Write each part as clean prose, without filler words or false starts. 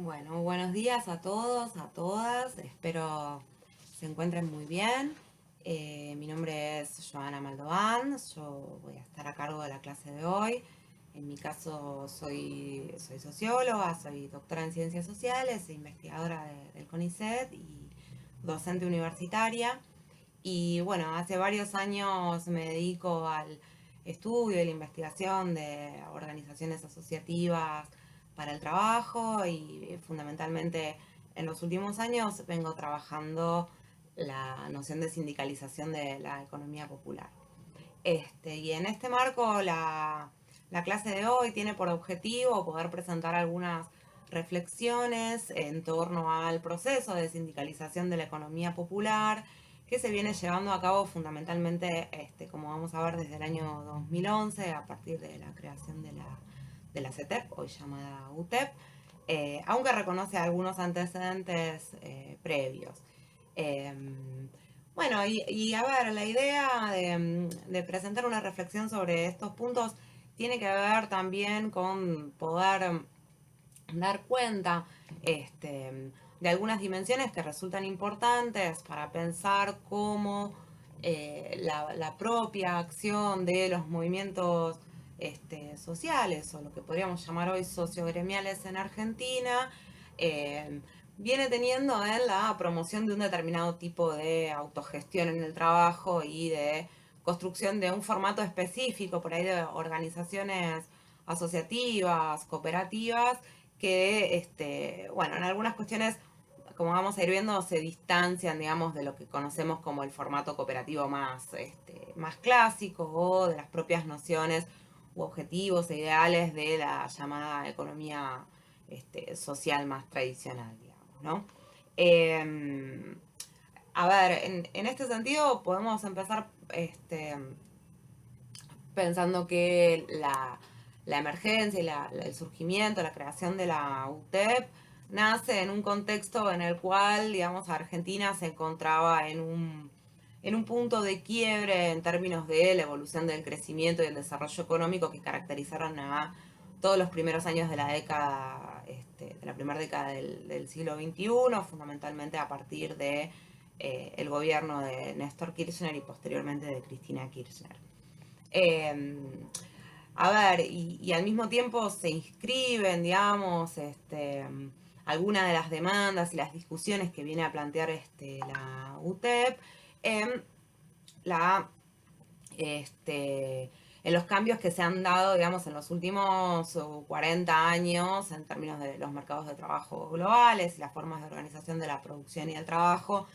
Bueno, buenos días a todos, a todas. Espero se encuentren muy bien. Mi nombre es Joana Maldován. Yo voy a estar a cargo de la clase de hoy. En mi caso soy socióloga, soy doctora en ciencias sociales, e investigadora del CONICET y docente universitaria. Y bueno, hace varios años me dedico al estudio y la investigación de organizaciones asociativas para el trabajo y fundamentalmente en los últimos años vengo trabajando la noción de sindicalización de la economía popular. Y en este marco la clase de hoy tiene por objetivo poder presentar algunas reflexiones en torno al proceso de sindicalización de la economía popular que se viene llevando a cabo fundamentalmente, como vamos a ver, desde el año 2011 a partir de la creación de la CETEP, hoy llamada UTEP, aunque reconoce algunos antecedentes previos. Eh, bueno, y a ver, la idea de presentar una reflexión sobre estos puntos tiene que ver también con poder dar cuenta de algunas dimensiones que resultan importantes para pensar cómo la propia acción de los movimientos sociales o lo que podríamos llamar hoy sociogremiales en Argentina eh, viene teniendo en la promoción de un determinado tipo de autogestión en el trabajo y de construcción de un formato específico, por ahí de organizaciones asociativas, cooperativas, que, bueno, en algunas cuestiones, como vamos a ir viendo, se distancian, digamos, de lo que conocemos como el formato cooperativo más clásico o de las propias nociones u objetivos e ideales de la llamada economía social más tradicional, digamos, ¿no? Eh, a ver, en este sentido podemos empezar pensando que la emergencia y el surgimiento, la creación de la UTEP nace en un contexto en el cual, digamos, Argentina se encontraba en un punto de quiebre en términos de la evolución del crecimiento y el desarrollo económico que caracterizaron a todos los primeros años de la década, de la primera década del siglo XXI, fundamentalmente a partir de el gobierno de Néstor Kirchner y posteriormente de Cristina Kirchner. Eh, a ver, y al mismo tiempo se inscriben, digamos, algunas de las demandas y las discusiones que viene a plantear la UTEP en la en los cambios que se han dado, digamos, en los últimos 40 años en términos de los mercados de trabajo globales y las formas de organización de la producción y el trabajo,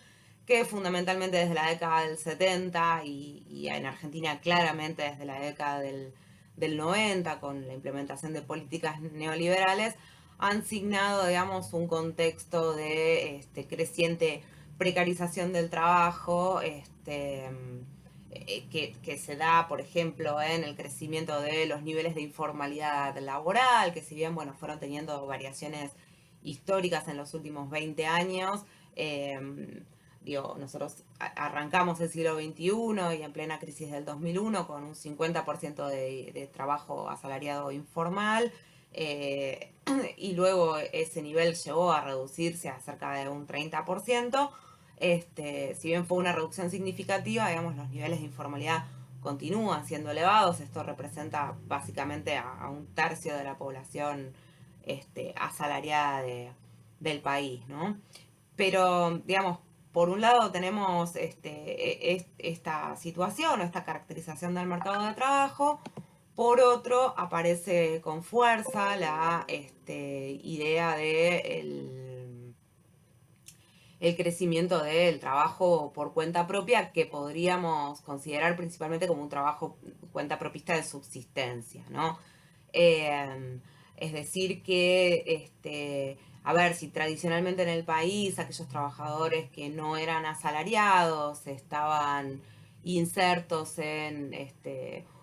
que fundamentalmente desde la década del 70 y en Argentina claramente desde la década del 90 con la implementación de políticas neoliberales, han signado, digamos, un contexto de creciente precarización del trabajo, que se da, por ejemplo, en el crecimiento de los niveles de informalidad laboral, que si bien, bueno, fueron teniendo variaciones históricas en los últimos 20 años, nosotros arrancamos el siglo XXI y en plena crisis del 2001 con un 50% de trabajo asalariado informal, y luego ese nivel llegó a reducirse a cerca de un 30%. Si bien fue una reducción significativa, digamos, los niveles de informalidad continúan siendo elevados. Esto representa básicamente a un tercio de la población asalariada del país, ¿no? Pero, digamos, por un lado tenemos esta situación o esta caracterización del mercado de trabajo. Por otro, aparece con fuerza la idea de el crecimiento del trabajo por cuenta propia, que podríamos considerar principalmente como un trabajo cuenta propista de subsistencia, ¿no? Es decir, que, a ver, si tradicionalmente en el país aquellos trabajadores que no eran asalariados estaban insertos en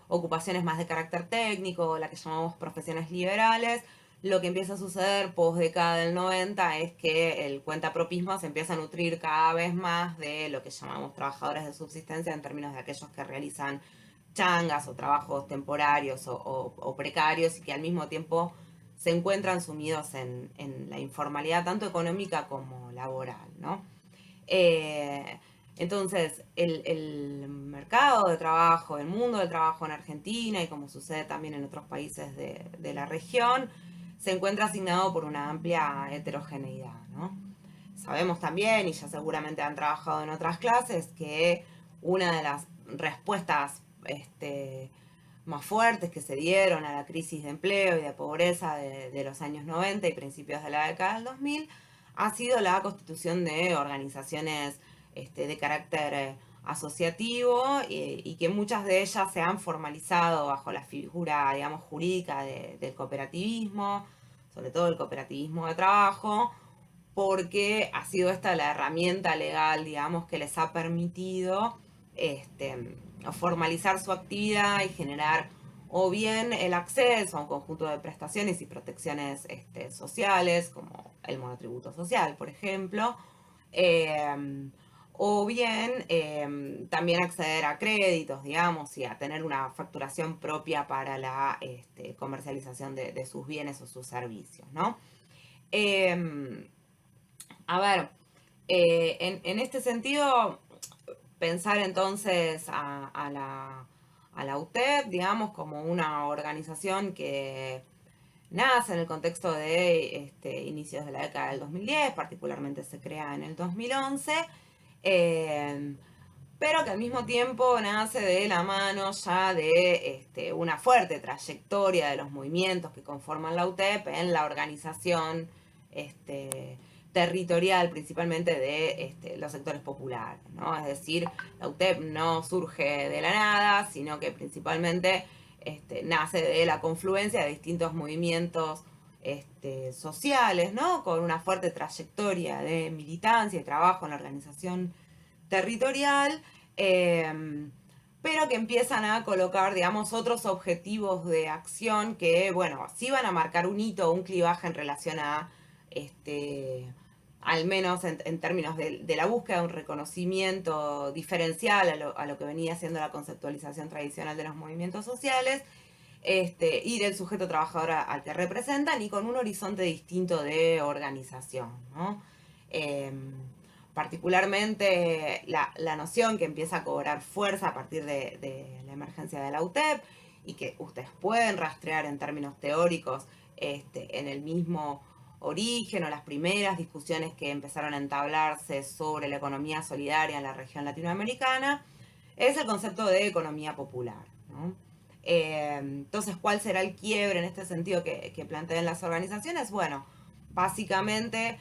ocupaciones más de carácter técnico, la que llamamos profesiones liberales, lo que empieza a suceder post década del 90 es que el cuentapropismo se empieza a nutrir cada vez más de lo que llamamos trabajadores de subsistencia en términos de aquellos que realizan changas o trabajos temporarios o precarios y que al mismo tiempo se encuentran sumidos en la informalidad tanto económica como laboral, ¿no? Eh, entonces, el mercado de trabajo, el mundo del trabajo en Argentina y como sucede también en otros países de la región, se encuentra asignado por una amplia heterogeneidad, ¿no? Sabemos también, y ya seguramente han trabajado en otras clases, que una de las respuestas más fuertes que se dieron a la crisis de empleo y de pobreza de los años 90 y principios de la década del 2000 ha sido la constitución de organizaciones de carácter asociativo y que muchas de ellas se han formalizado bajo la figura, digamos, jurídica del cooperativismo, sobre todo el cooperativismo de trabajo, porque ha sido esta la herramienta legal, digamos, que les ha permitido formalizar su actividad y generar o bien el acceso a un conjunto de prestaciones y protecciones sociales, como el monotributo social, por ejemplo, o bien también acceder a créditos, digamos, y a tener una facturación propia para la comercialización de sus bienes o sus servicios, ¿no? A ver, en este sentido, pensar entonces a la UTEP, digamos, como una organización que nace en el contexto de inicios de la década del 2010, particularmente se crea en el 2011, eh, pero que al mismo tiempo nace de la mano ya de una fuerte trayectoria de los movimientos que conforman la UTEP en la organización territorial, principalmente de los sectores populares, ¿no? Es decir, la UTEP no surge de la nada, sino que principalmente nace de la confluencia de distintos movimientos sociales, ¿no? Con una fuerte trayectoria de militancia y trabajo en la organización territorial, pero que empiezan a colocar, digamos, otros objetivos de acción que, bueno, sí van a marcar un hito, un clivaje en relación a, al menos en términos de la búsqueda de un reconocimiento diferencial a lo que venía siendo la conceptualización tradicional de los movimientos sociales, y del sujeto trabajador al que representan y con un horizonte distinto de organización, ¿no? Eh, Particularmente la noción que empieza a cobrar fuerza a partir de la emergencia de la UTEP y que ustedes pueden rastrear en términos teóricos en el mismo origen o las primeras discusiones que empezaron a entablarse sobre la economía solidaria en la región latinoamericana, es el concepto de economía popular, ¿no? Entonces, ¿cuál será el quiebre en este sentido que plantean las organizaciones? Bueno, básicamente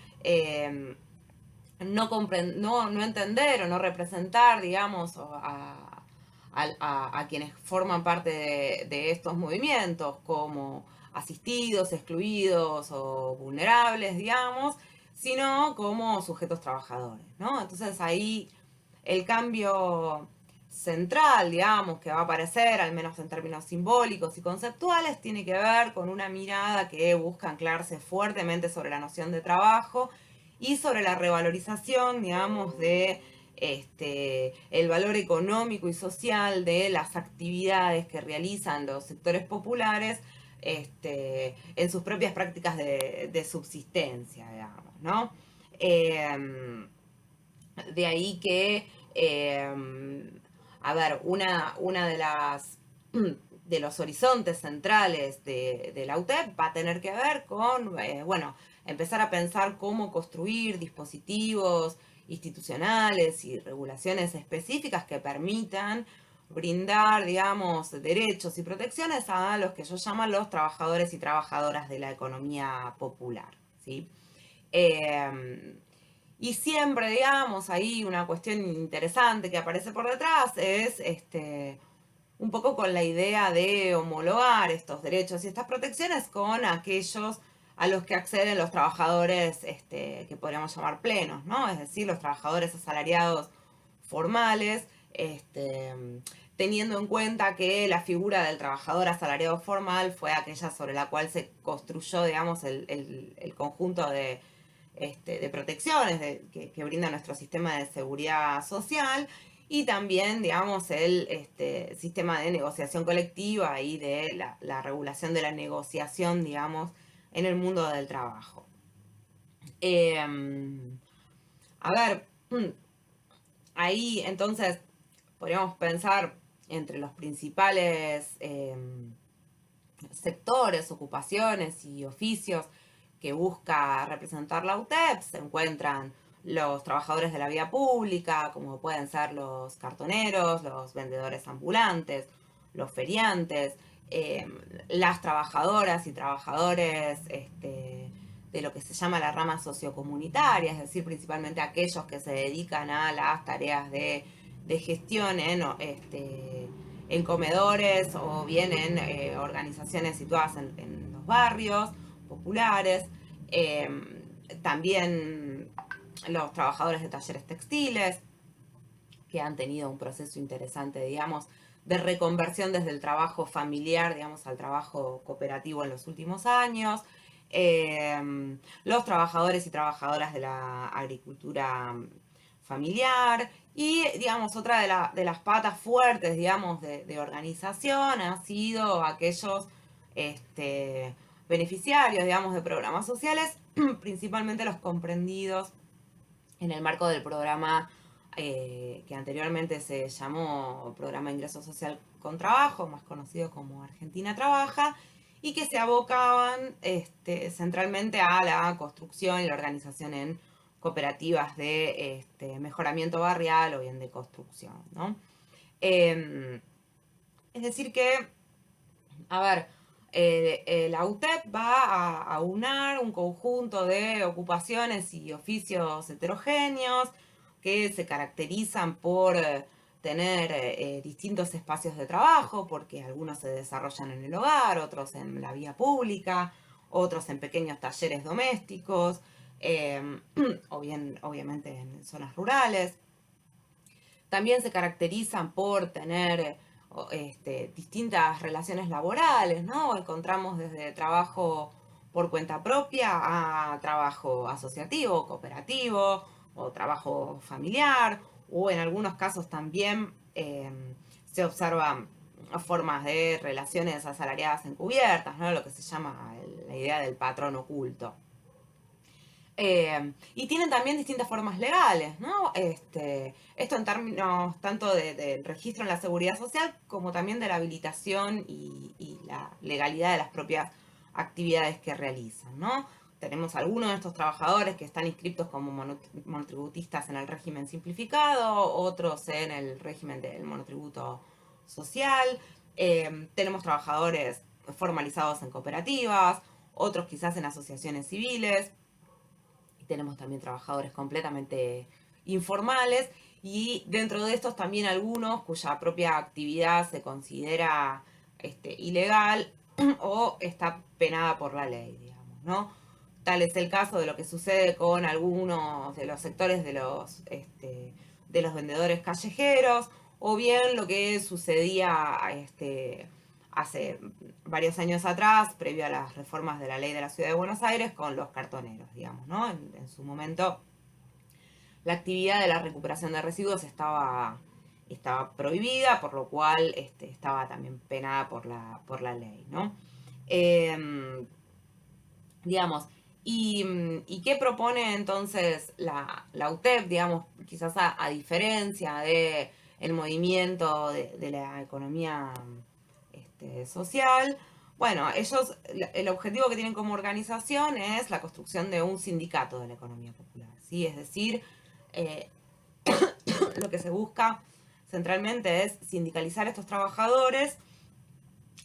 no entender o no representar, digamos, a quienes forman parte de estos movimientos como asistidos, excluidos o vulnerables, digamos, sino como sujetos trabajadores, ¿no? Entonces ahí el cambio central, digamos, que va a aparecer, al menos en términos simbólicos y conceptuales, tiene que ver con una mirada que busca anclarse fuertemente sobre la noción de trabajo y sobre la revalorización, digamos, de el valor económico y social de las actividades que realizan los sectores populares en sus propias prácticas de subsistencia, digamos, ¿no? De ahí que, a ver, una de los horizontes centrales de la UTEP va a tener que ver con, bueno, empezar a pensar cómo construir dispositivos institucionales y regulaciones específicas que permitan brindar, digamos, derechos y protecciones a los que yo llamo los trabajadores y trabajadoras de la economía popular, ¿sí? Y siempre, digamos, ahí una cuestión interesante que aparece por detrás es un poco con la idea de homologar estos derechos y estas protecciones con aquellos a los que acceden los trabajadores que podríamos llamar plenos, ¿no? Es decir, los trabajadores asalariados formales, teniendo en cuenta que la figura del trabajador asalariado formal fue aquella sobre la cual se construyó, digamos, el conjunto de protecciones que brinda nuestro sistema de seguridad social y también, digamos, el sistema de negociación colectiva y de la regulación de la negociación, digamos, en el mundo del trabajo. A ver, ahí entonces podríamos pensar entre los principales sectores, ocupaciones y oficios que busca representar la UTEP. Se encuentran los trabajadores de la vía pública, como pueden ser los cartoneros, los vendedores ambulantes, los feriantes, las trabajadoras y trabajadores de lo que se llama la rama sociocomunitaria, es decir, principalmente aquellos que se dedican a las tareas de gestión en comedores o bien en organizaciones situadas en los barrios populares. También los trabajadores de talleres textiles, que han tenido un proceso interesante, digamos, de reconversión desde el trabajo familiar, digamos, al trabajo cooperativo en los últimos años. Los trabajadores y trabajadoras de la agricultura familiar y, digamos, otra de las patas fuertes, digamos, de organización ha sido aquellos beneficiarios, digamos, de programas sociales, principalmente los comprendidos en el marco del programa que anteriormente se llamó Programa de Ingreso Social con Trabajo, más conocido como Argentina Trabaja, y que se abocaban centralmente a la construcción y la organización en cooperativas de mejoramiento barrial o bien de construcción, ¿no? Es decir que, a ver, la UTEP va a unar un conjunto de ocupaciones y oficios heterogéneos que se caracterizan por tener distintos espacios de trabajo, porque algunos se desarrollan en el hogar, otros en la vía pública, otros en pequeños talleres domésticos, o bien obviamente en zonas rurales. También se caracterizan por tener distintas relaciones laborales, ¿no? Encontramos desde trabajo por cuenta propia a trabajo asociativo, cooperativo o trabajo familiar, o en algunos casos también se observan formas de relaciones asalariadas encubiertas, ¿no? Lo que se llama la idea del patrón oculto. Y tienen también distintas formas legales, ¿no? Esto en términos tanto del registro en la seguridad social como también de la habilitación y la legalidad de las propias actividades que realizan, ¿no? Tenemos algunos de estos trabajadores que están inscritos como monotributistas en el régimen simplificado, otros en el régimen del monotributo social. Tenemos trabajadores formalizados en cooperativas, otros quizás en asociaciones civiles. Tenemos también trabajadores completamente informales y dentro de estos también algunos cuya propia actividad se considera ilegal o está penada por la ley, digamos, ¿no? Tal es el caso de lo que sucede con algunos de los sectores de los vendedores callejeros, o bien lo que sucedía hace varios años atrás, previo a las reformas de la ley de la Ciudad de Buenos Aires, con los cartoneros, digamos, ¿no? En su momento, la actividad de la recuperación de residuos estaba prohibida, por lo cual estaba también penada por la ley, ¿no? Digamos, ¿y qué propone entonces la UTEP, digamos, quizás a diferencia de el movimiento de la economía social? Bueno, ellos, el objetivo que tienen como organización es la construcción de un sindicato de la economía popular, ¿sí? Es decir, eh, lo que se busca centralmente es sindicalizar a estos trabajadores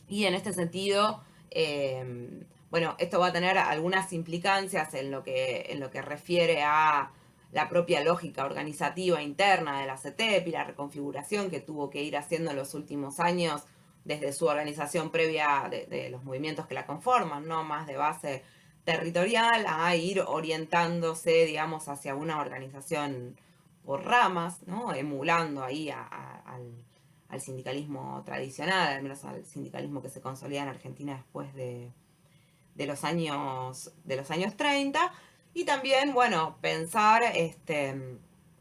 y en este sentido, bueno, esto va a tener algunas implicancias en lo que refiere a la propia lógica organizativa interna de la CETEP y la reconfiguración que tuvo que ir haciendo en los últimos años desde su organización previa de los movimientos que la conforman, ¿no? Más de base territorial a ir orientándose, digamos, hacia una organización por ramas, ¿no? Emulando ahí al sindicalismo tradicional, al menos al sindicalismo que se consolida en Argentina después de los años 30, y también, bueno, pensar en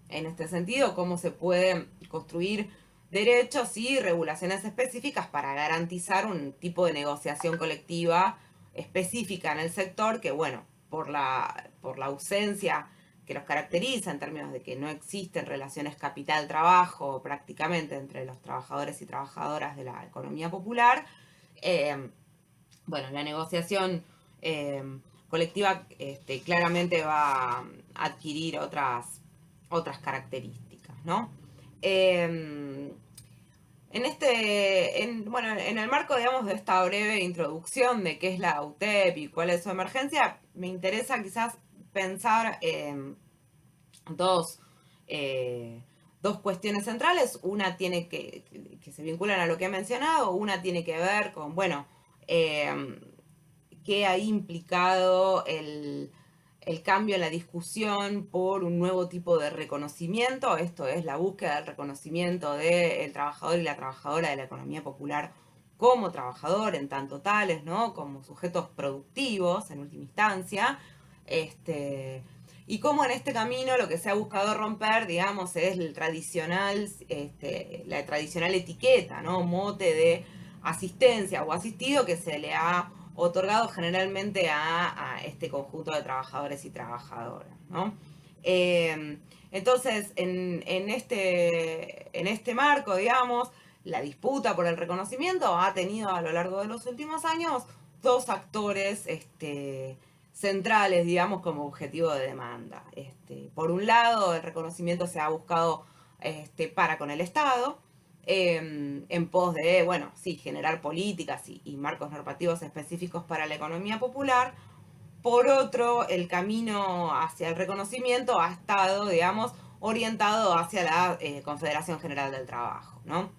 este sentido cómo se pueden construir derechos y regulaciones específicas para garantizar un tipo de negociación colectiva específica en el sector que, bueno, por la ausencia que los caracteriza en términos de que no existen relaciones capital-trabajo prácticamente entre los trabajadores y trabajadoras de la economía popular, bueno, la negociación colectiva claramente va a adquirir otras características, ¿no? En el marco, digamos, de esta breve introducción de qué es la UTEP y cuál es su emergencia, me interesa quizás pensar dos, dos cuestiones centrales. Una tiene que se vinculan a lo que he mencionado, una tiene que ver con, bueno, qué ha implicado el cambio en la discusión por un nuevo tipo de reconocimiento. Esto es la búsqueda del reconocimiento del trabajador y la trabajadora de la economía popular como trabajador en tanto tales, ¿no? Como sujetos productivos en última instancia. Y cómo en este camino lo que se ha buscado romper, digamos, es el tradicional, la tradicional etiqueta, ¿no? Mote de asistencia o asistido que se le ha otorgado generalmente a este conjunto de trabajadores y trabajadoras, ¿no? Entonces, en este marco, digamos, la disputa por el reconocimiento ha tenido a lo largo de los últimos años dos actores centrales, digamos, como objetivo de demanda. Por un lado, el reconocimiento se ha buscado para con el Estado, en pos de, bueno, sí, generar políticas y marcos normativos específicos para la economía popular. Por otro, el camino hacia el reconocimiento ha estado, digamos, orientado hacia la Confederación General del Trabajo, ¿no?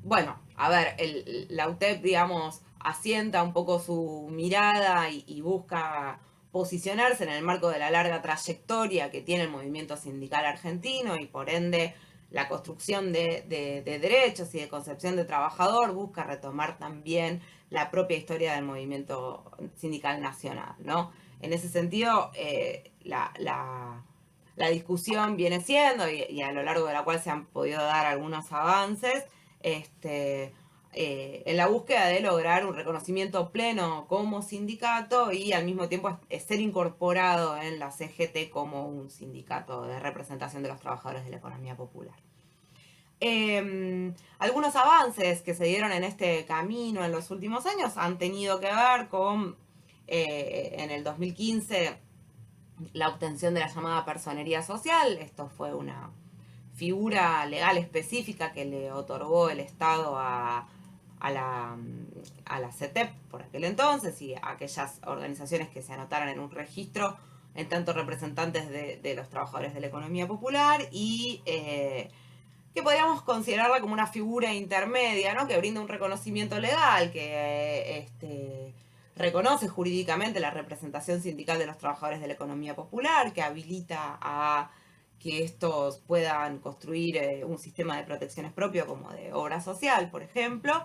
Bueno, a ver, la UTEP, digamos, asienta un poco su mirada y busca posicionarse en el marco de la larga trayectoria que tiene el movimiento sindical argentino y por ende la construcción de derechos y de concepción de trabajador, busca retomar también la propia historia del movimiento sindical nacional, ¿no? En ese sentido, la discusión viene siendo, y a lo largo de la cual se han podido dar algunos avances, en la búsqueda de lograr un reconocimiento pleno como sindicato y al mismo tiempo ser incorporado en la CGT como un sindicato de representación de los trabajadores de la economía popular. Algunos avances que se dieron en este camino en los últimos años han tenido que ver con, en el 2015, la obtención de la llamada personería social. Esto fue una figura legal específica que le otorgó el Estado a la CETEP por aquel entonces y a aquellas organizaciones que se anotaran en un registro en tanto representantes de los trabajadores de la economía popular y que podríamos considerarla como una figura intermedia, ¿no? Que brinda un reconocimiento legal, que reconoce jurídicamente la representación sindical de los trabajadores de la economía popular, que habilita a que estos puedan construir un sistema de protecciones propio como de obra social, por ejemplo,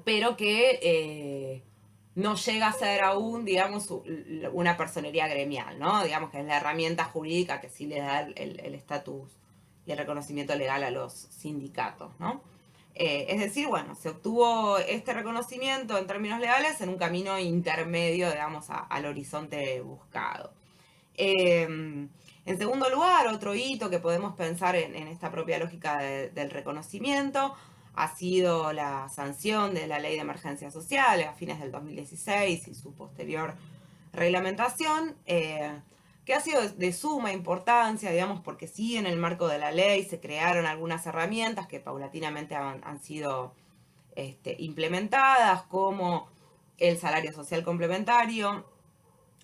pero que no llega a ser aún, digamos, una personería gremial, ¿no? Digamos que es la herramienta jurídica que sí le da el estatus y el reconocimiento legal a los sindicatos, ¿no? Es decir, bueno, se obtuvo este reconocimiento en términos legales en un camino intermedio, digamos, al horizonte buscado. En segundo lugar, otro hito que podemos pensar en esta propia lógica del reconocimiento ha sido la sanción de la Ley de Emergencia Social a fines del 2016 y su posterior reglamentación, que ha sido de suma importancia, digamos, porque sí en el marco de la ley se crearon algunas herramientas que paulatinamente han sido implementadas, como el salario social complementario,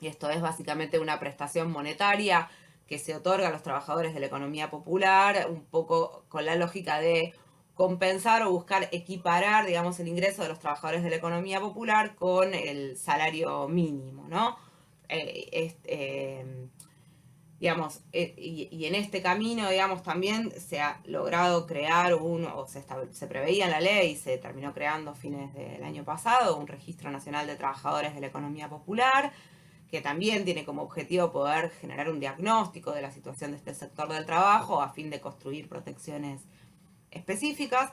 y esto es básicamente una prestación monetaria que se otorga a los trabajadores de la economía popular, un poco con la lógica de compensar o buscar equiparar, digamos, el ingreso de los trabajadores de la economía popular con el salario mínimo, ¿no? Digamos, y en este camino, digamos, también se ha logrado crear se preveía en la ley, se terminó creando a fines del año pasado, un registro nacional de trabajadores de la economía popular, que también tiene como objetivo poder generar un diagnóstico de la situación de este sector del trabajo a fin de construir protecciones específicas.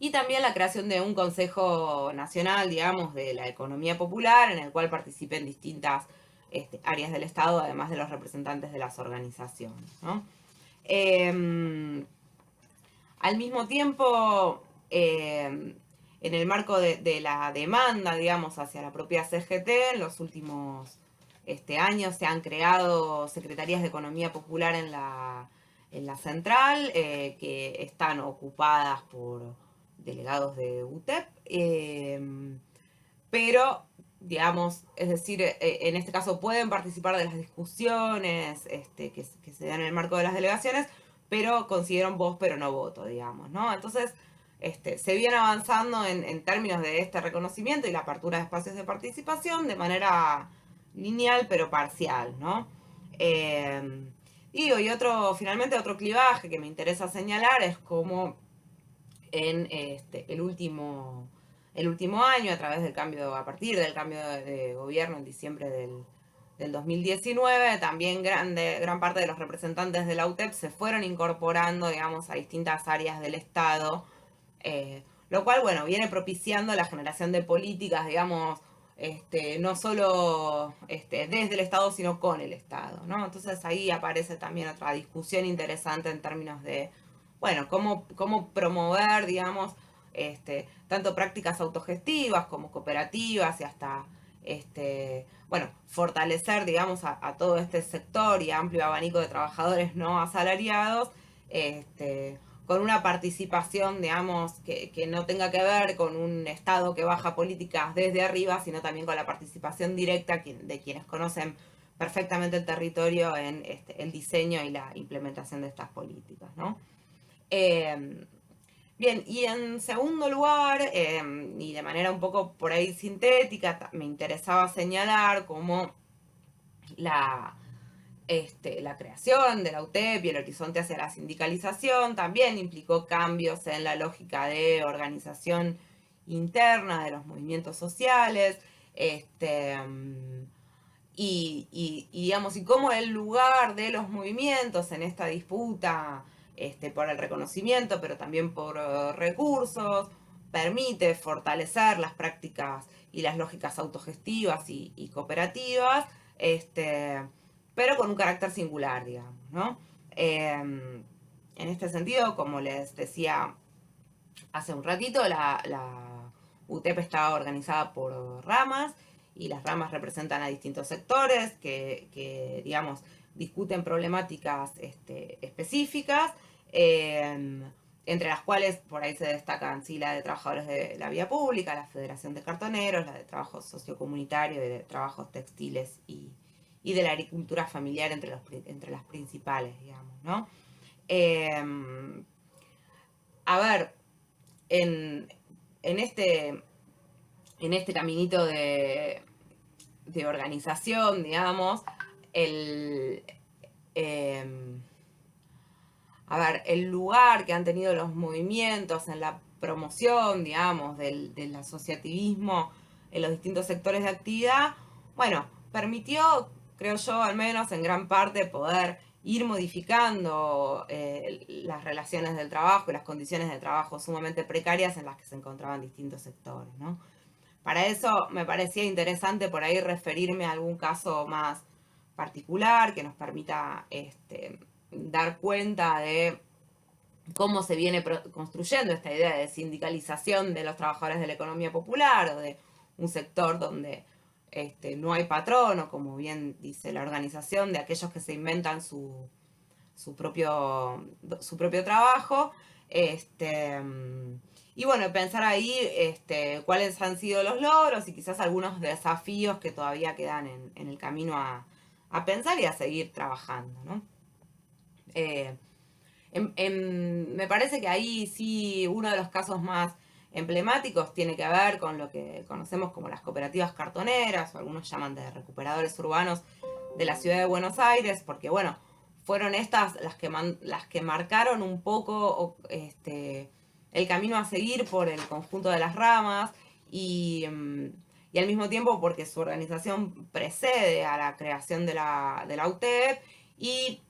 y también la creación de un Consejo Nacional, digamos, de la Economía Popular, en el cual participen distintas áreas del Estado, además de los representantes de las organizaciones, ¿no? Al mismo tiempo, en el marco de la demanda, digamos, hacia la propia CGT, en los últimos años se han creado secretarías de economía popular en la central, que están ocupadas por delegados de UTEP, pero, digamos, es decir, en este caso pueden participar de las discusiones que se dan en el marco de las delegaciones, pero consiguieron voz pero no voto, digamos, ¿no? Entonces, se viene avanzando en términos de este reconocimiento y la apertura de espacios de participación de manera lineal pero parcial, ¿no? Y finalmente otro clivaje que me interesa señalar es cómo en el último año, a partir del cambio de gobierno en diciembre del 2019, también gran parte de los representantes de la UTEP se fueron incorporando, digamos, a distintas áreas del Estado, lo cual, bueno, viene propiciando la generación de políticas, digamos, no solo desde el Estado, sino con el Estado, ¿no? Entonces ahí aparece también otra discusión interesante en términos de, bueno, cómo promover, digamos, tanto prácticas autogestivas como cooperativas y hasta, bueno, fortalecer, digamos, a todo este sector y amplio abanico de trabajadores no asalariados, con una participación, digamos, que no tenga que ver con un Estado que baja políticas desde arriba, sino también con la participación directa de quienes conocen perfectamente el territorio en el diseño y la implementación de estas políticas, ¿no? Bien, y en segundo lugar, y de manera un poco por ahí sintética, me interesaba señalar cómo la, la creación de la UTEP y el horizonte hacia la sindicalización también implicó cambios en la lógica de organización interna de los movimientos sociales, digamos, y cómo el lugar de los movimientos en esta disputa por el reconocimiento, pero también por recursos, permite fortalecer las prácticas y las lógicas autogestivas y cooperativas, pero con un carácter singular, digamos, ¿no? En este sentido, como les decía hace un ratito, la UTEP está organizada por ramas y las ramas representan a distintos sectores digamos, discuten problemáticas específicas, entre las cuales por ahí se destacan sí, la de trabajadores de la vía pública, la Federación de Cartoneros, la de trabajo sociocomunitario y de trabajos textiles y de la agricultura familiar entre las principales, digamos, ¿no? A ver, en, en este caminito de organización, digamos, el, eh, el lugar que han tenido los movimientos en la promoción, digamos, del asociativismo en los distintos sectores de actividad, bueno, permitió, creo yo, al menos en gran parte, poder ir modificando las relaciones del trabajo y las condiciones de trabajo sumamente precarias en las que se encontraban distintos sectores, ¿no? Para eso me parecía interesante por ahí referirme a algún caso más particular que nos permita dar cuenta de cómo se viene construyendo esta idea de sindicalización de los trabajadores de la economía popular o de un sector donde no hay patrono, como bien dice la organización, de aquellos que se inventan su propio trabajo. Y bueno, pensar ahí cuáles han sido los logros y quizás algunos desafíos que todavía quedan en el camino a pensar y a seguir trabajando, ¿no? Me parece que ahí sí uno de los casos más emblemáticos tiene que ver con lo que conocemos como las cooperativas cartoneras, o algunos llaman de recuperadores urbanos de la ciudad de Buenos Aires, porque bueno, fueron estas las que marcaron un poco el camino a seguir por el conjunto de las ramas y al mismo tiempo porque su organización precede a la creación de la UTEP y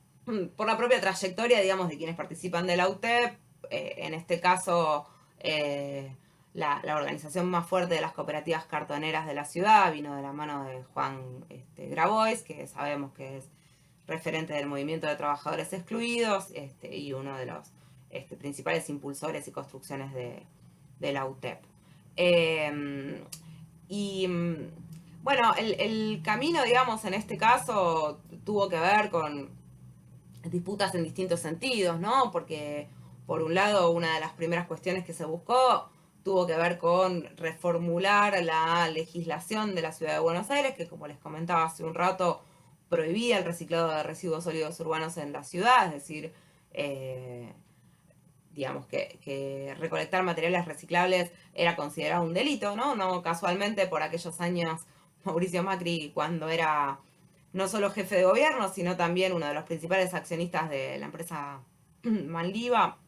por la propia trayectoria, digamos, de quienes participan de la UTEP, en este caso La organización más fuerte de las cooperativas cartoneras de la ciudad vino de la mano de Juan Grabois, que sabemos que es referente del movimiento de trabajadores excluidos y uno de los principales impulsores y construcciones de la UTEP. Y bueno, el camino, digamos, en este caso tuvo que ver con disputas en distintos sentidos, ¿no? Porque, por un lado, una de las primeras cuestiones que se buscó tuvo que ver con reformular la legislación de la ciudad de Buenos Aires, que como les comentaba hace un rato, prohibía el reciclado de residuos sólidos urbanos en la ciudad, es decir, digamos que recolectar materiales reciclables era considerado un delito, ¿no? No casualmente por aquellos años Mauricio Macri, cuando era no solo jefe de gobierno, sino también uno de los principales accionistas de la empresa Manliva,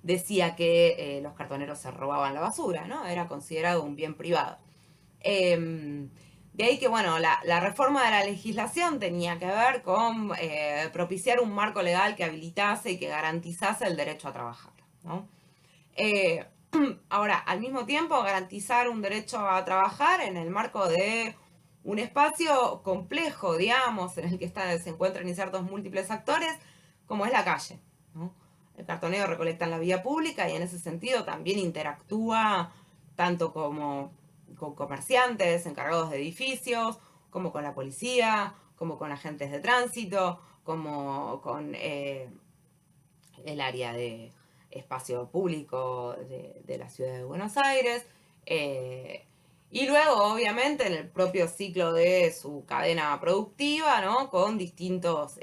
decía que los cartoneros se robaban la basura, ¿no? Era considerado un bien privado. De ahí que, bueno, la reforma de la legislación tenía que ver con propiciar un marco legal que habilitase y que garantizase el derecho a trabajar, ¿no? Ahora, al mismo tiempo, garantizar un derecho a trabajar en el marco de un espacio complejo, digamos, en el que se encuentran insertos múltiples actores, como es la calle, ¿no? El cartonero recolecta en la vía pública y en ese sentido también interactúa tanto como con comerciantes, encargados de edificios, como con la policía, como con agentes de tránsito, como con el área de espacio público de la ciudad de Buenos Aires. Y luego, obviamente, en el propio ciclo de su cadena productiva, ¿no? Con distintos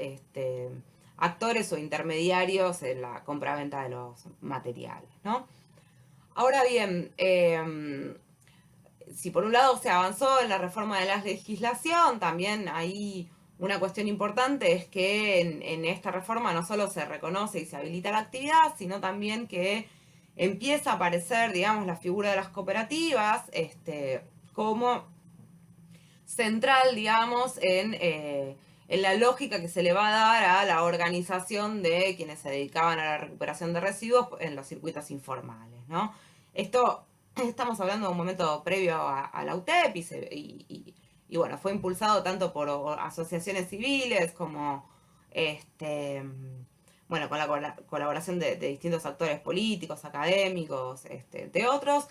actores o intermediarios en la compraventa de los materiales, ¿no? Ahora bien, si por un lado se avanzó en la reforma de la legislación, también hay una cuestión importante es que en esta reforma no solo se reconoce y se habilita la actividad, sino también que empieza a aparecer, digamos, la figura de las cooperativas como central, digamos, en la lógica que se le va a dar a la organización de quienes se dedicaban a la recuperación de residuos en los circuitos informales, ¿no? Esto estamos hablando de un momento previo a la UTEP y bueno, fue impulsado tanto por asociaciones civiles como bueno, con la colaboración de distintos actores políticos, académicos, de otros.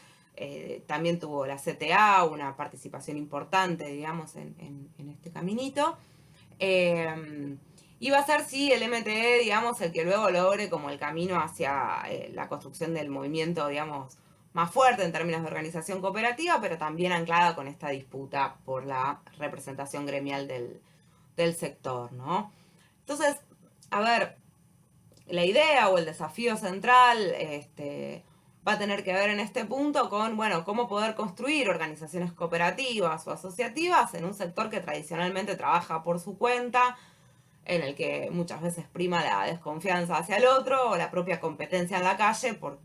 También tuvo la CTA una participación importante, digamos, en este caminito. Y va a ser, sí, el MTE, digamos, el que luego logre como el camino hacia la construcción del movimiento, digamos, más fuerte en términos de organización cooperativa, pero también anclada con esta disputa por la representación gremial del sector, ¿no? Entonces, a ver, la idea o el desafío central va a tener que ver en este punto con, bueno, cómo poder construir organizaciones cooperativas o asociativas en un sector que tradicionalmente trabaja por su cuenta, en el que muchas veces prima la desconfianza hacia el otro o la propia competencia en la calle por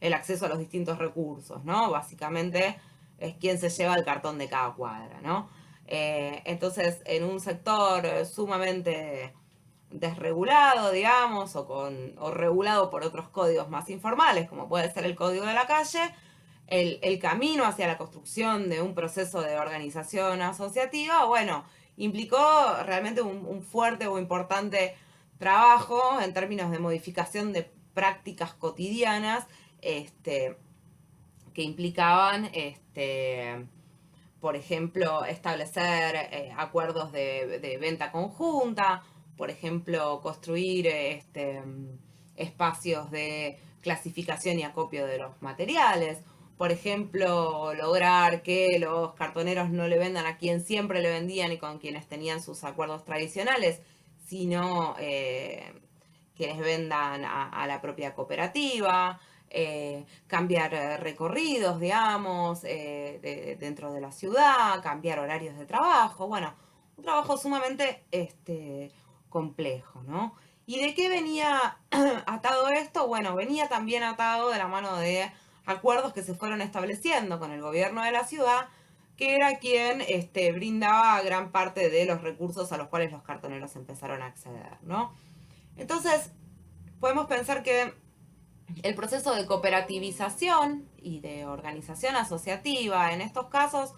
el acceso a los distintos recursos, ¿no? Básicamente es quien se lleva el cartón de cada cuadra, ¿no? Entonces, en un sector sumamente desregulado, digamos, o regulado por otros códigos más informales, como puede ser el código de la calle, el camino hacia la construcción de un proceso de organización asociativa, bueno, implicó realmente un fuerte o importante trabajo en términos de modificación de prácticas cotidianas, que implicaban, por ejemplo, establecer acuerdos de venta conjunta, por ejemplo, construir espacios de clasificación y acopio de los materiales, por ejemplo, lograr que los cartoneros no le vendan a quien siempre le vendían y con quienes tenían sus acuerdos tradicionales, sino que les vendan a la propia cooperativa, cambiar recorridos, digamos, dentro de la ciudad, cambiar horarios de trabajo, bueno, un trabajo sumamente complejo, ¿no? ¿Y de qué venía atado esto? Bueno, venía también atado de la mano de acuerdos que se fueron estableciendo con el gobierno de la ciudad, que era quien brindaba gran parte de los recursos a los cuales los cartoneros empezaron a acceder, ¿no? Entonces, podemos pensar que El proceso de cooperativización y de organización asociativa en estos casos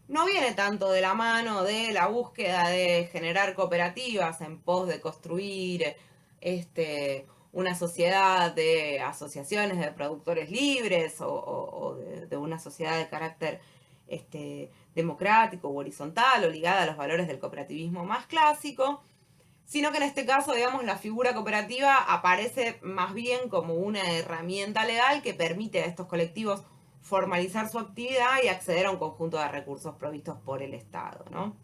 no viene tanto de la mano de la búsqueda de generar cooperativas en pos de construir una sociedad de asociaciones de productores libres o de una sociedad de carácter democrático u horizontal o ligada a los valores del cooperativismo más clásico, sino que en este caso, digamos, la figura cooperativa aparece más bien como una herramienta legal que permite a estos colectivos formalizar su actividad y acceder a un conjunto de recursos provistos por el Estado, ¿no?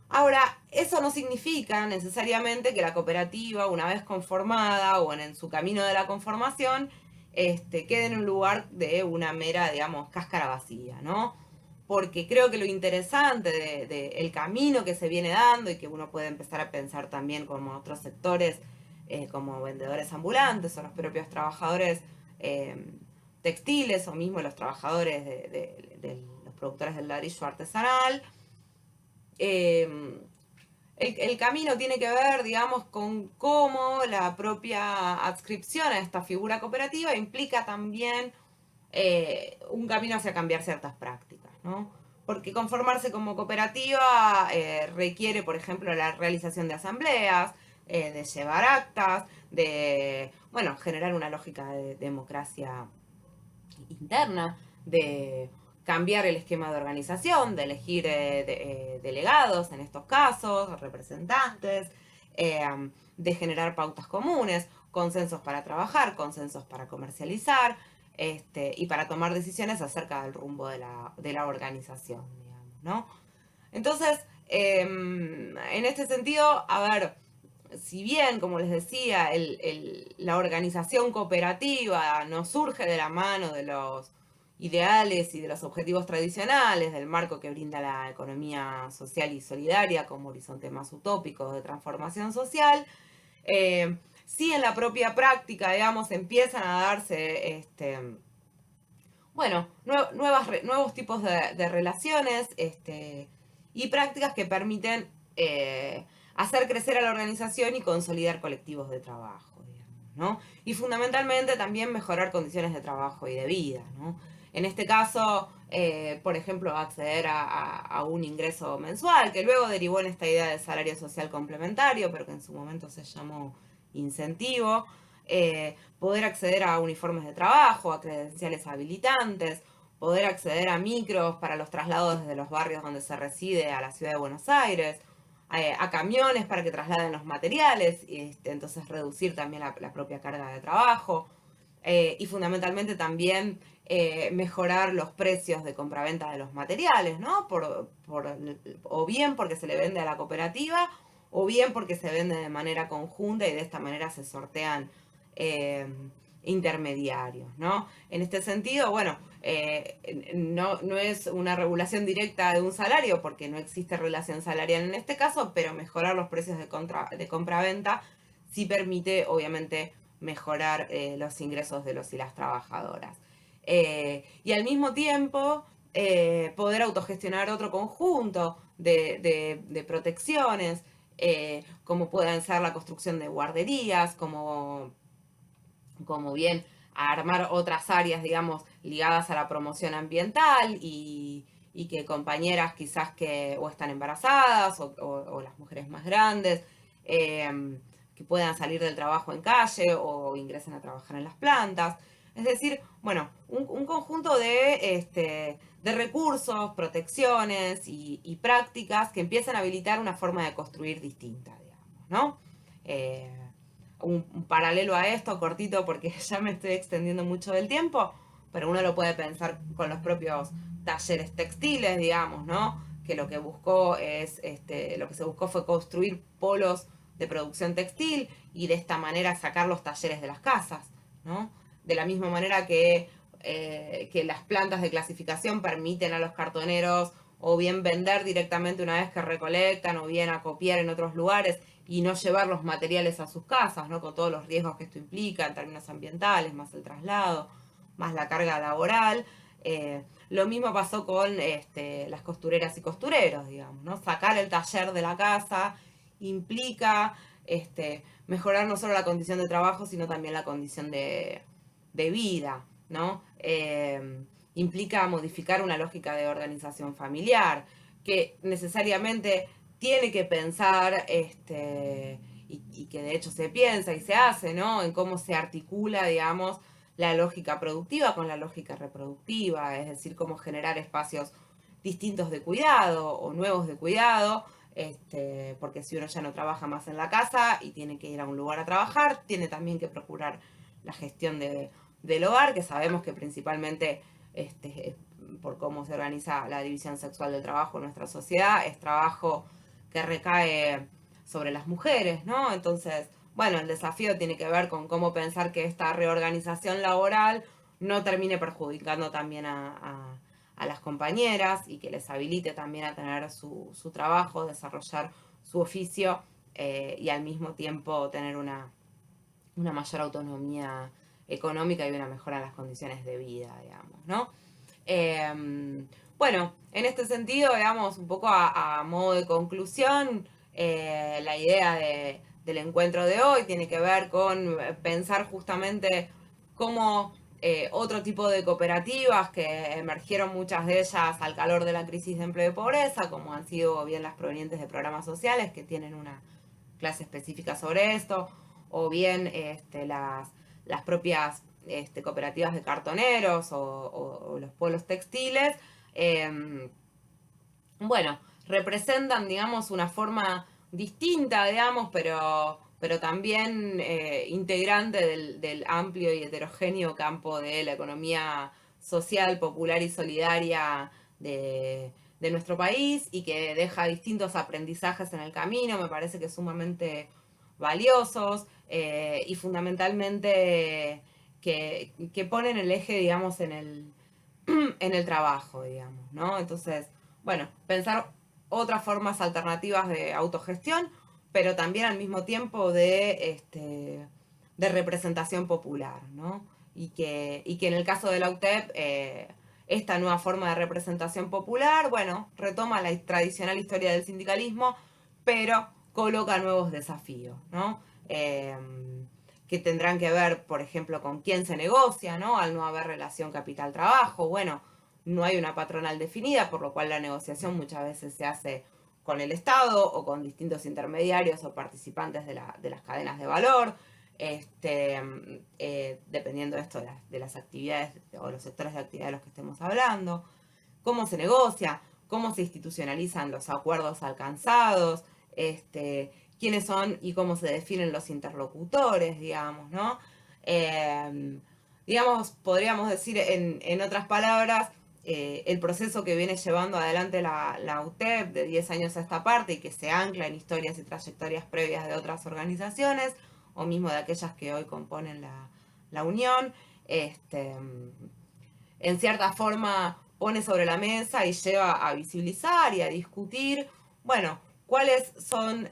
Ahora, eso no significa necesariamente que la cooperativa, una vez conformada o en su camino de la conformación, quede en un lugar de una mera, digamos, cáscara vacía, ¿no? Porque creo que lo interesante el camino que se viene dando y que uno puede empezar a pensar también como otros sectores, como vendedores ambulantes o los propios trabajadores textiles o mismo los trabajadores de los productores del ladrillo artesanal, el camino tiene que ver, digamos, con cómo la propia adscripción a esta figura cooperativa implica también un camino hacia cambiar ciertas prácticas, ¿no? Porque conformarse como cooperativa requiere, por ejemplo, la realización de asambleas, de llevar actas, de, bueno, generar una lógica de democracia interna, de cambiar el esquema de organización, de elegir delegados en estos casos, representantes, de generar pautas comunes, consensos para trabajar, consensos para comercializar, y para tomar decisiones acerca del rumbo de la organización, digamos, ¿no? Entonces, en este sentido, a ver, si bien, como les decía, la organización cooperativa no surge de la mano de los ideales y de los objetivos tradicionales del marco que brinda la economía social y solidaria como horizonte más utópico de transformación social, sí en la propia práctica, digamos, empiezan a darse bueno, nuevos tipos de relaciones y prácticas que permiten hacer crecer a la organización y consolidar colectivos de trabajo, digamos, ¿no? Y fundamentalmente también mejorar condiciones de trabajo y de vida, ¿no? En este caso, por ejemplo, acceder a un ingreso mensual, que luego derivó en esta idea de salario social complementario, pero que en su momento se llamó incentivo, poder acceder a uniformes de trabajo, a credenciales habilitantes, poder acceder a micros para los traslados desde los barrios donde se reside a la ciudad de Buenos Aires, a camiones para que trasladen los materiales, entonces reducir también la propia carga de trabajo, y fundamentalmente también mejorar los precios de compraventa de los materiales, ¿no? O bien porque se le vende a la cooperativa, o bien porque se vende de manera conjunta y de esta manera se sortean eh, intermediarios, ¿no? En este sentido, bueno, no es una regulación directa de un salario porque no existe relación salarial en este caso, pero mejorar los precios de compraventa sí permite, obviamente, mejorar los ingresos de los y las trabajadoras. Y al mismo tiempo, poder autogestionar otro conjunto de protecciones, como pueden ser la construcción de guarderías, como bien a armar otras áreas, digamos, ligadas a la promoción ambiental y que compañeras quizás que o están embarazadas o las mujeres más grandes, que puedan salir del trabajo en calle o ingresen a trabajar en las plantas. Es decir, bueno, un conjunto de recursos, protecciones y prácticas que empiezan a habilitar una forma de construir distinta, digamos, ¿no? Eh, un paralelo a esto, cortito, porque ya me estoy extendiendo mucho del tiempo, pero uno lo puede pensar con los propios talleres textiles, digamos, ¿no? Que lo que buscó es, lo que se buscó fue construir polos de producción textil y de esta manera sacar los talleres de las casas, ¿no? De la misma manera que las plantas de clasificación permiten a los cartoneros o bien vender directamente una vez que recolectan o bien acopiar en otros lugares y no llevar los materiales a sus casas, ¿no? Con todos los riesgos que esto implica en términos ambientales, más el traslado, más la carga laboral. Lo mismo pasó con las costureras y costureros, digamos, ¿no? Sacar el taller de la casa implica mejorar no solo la condición de trabajo, sino también la condición de vida, ¿no? Implica modificar una lógica de organización familiar, que necesariamente tiene que pensar, y que de hecho se piensa y se hace, ¿no? En cómo se articula, digamos, la lógica productiva con la lógica reproductiva, es decir, cómo generar espacios distintos de cuidado o nuevos de cuidado, porque si uno ya no trabaja más en la casa y tiene que ir a un lugar a trabajar, tiene también que procurar la gestión del hogar, que sabemos que principalmente, por cómo se organiza la división sexual del trabajo en nuestra sociedad, es trabajo que recae sobre las mujeres, ¿no? Entonces, bueno, el desafío tiene que ver con cómo pensar que esta reorganización laboral no termine perjudicando también a las compañeras y que les habilite también a tener su trabajo, desarrollar su oficio, y al mismo tiempo tener una mayor autonomía económica y una mejora en las condiciones de vida, digamos, ¿no? Bueno, en este sentido, digamos, un poco a modo de conclusión, la idea del encuentro de hoy tiene que ver con pensar justamente cómo otro tipo de cooperativas que emergieron muchas de ellas al calor de la crisis de empleo y pobreza, como han sido bien las provenientes de programas sociales que tienen una clase específica sobre esto, o bien las propias cooperativas de cartoneros o los pueblos textiles, bueno, representan, digamos, una forma distinta, digamos, pero también integrante del amplio y heterogéneo campo de la economía social, popular y solidaria de nuestro país y que deja distintos aprendizajes en el camino, me parece que sumamente valiosos, y fundamentalmente que ponen el eje, digamos, en el trabajo, digamos, ¿no? Entonces, bueno, pensar otras formas alternativas de autogestión, pero también al mismo tiempo de representación popular, ¿no? Y que en el caso de la UTEP, esta nueva forma de representación popular, bueno, retoma la tradicional historia del sindicalismo, pero coloca nuevos desafíos, ¿no? Que tendrán que ver, por ejemplo, con quién se negocia, ¿no? Al no haber relación capital-trabajo, bueno, no hay una patronal definida, por lo cual la negociación muchas veces se hace con el Estado o con distintos intermediarios o participantes de las cadenas de valor, dependiendo de esto de las actividades o los sectores de actividad de los que estemos hablando, cómo se negocia, cómo se institucionalizan los acuerdos alcanzados, quiénes son y cómo se definen los interlocutores, digamos, ¿no? Digamos, podríamos decir en otras palabras, el proceso que viene llevando adelante la UTEP de 10 años a esta parte y que se ancla en historias y trayectorias previas de otras organizaciones o mismo de aquellas que hoy componen la Unión, en cierta forma pone sobre la mesa y lleva a visibilizar y a discutir, bueno, cuáles son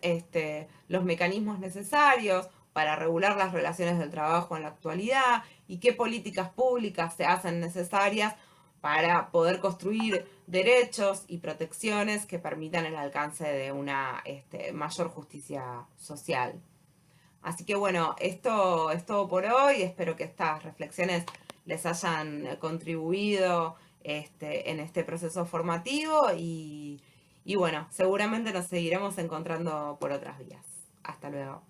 los mecanismos necesarios para regular las relaciones del trabajo en la actualidad y qué políticas públicas se hacen necesarias para poder construir derechos y protecciones que permitan el alcance de una mayor justicia social. Así que bueno, esto es todo por hoy. Espero que estas reflexiones les hayan contribuido en este proceso formativo y bueno, seguramente nos seguiremos encontrando por otras vías. Hasta luego.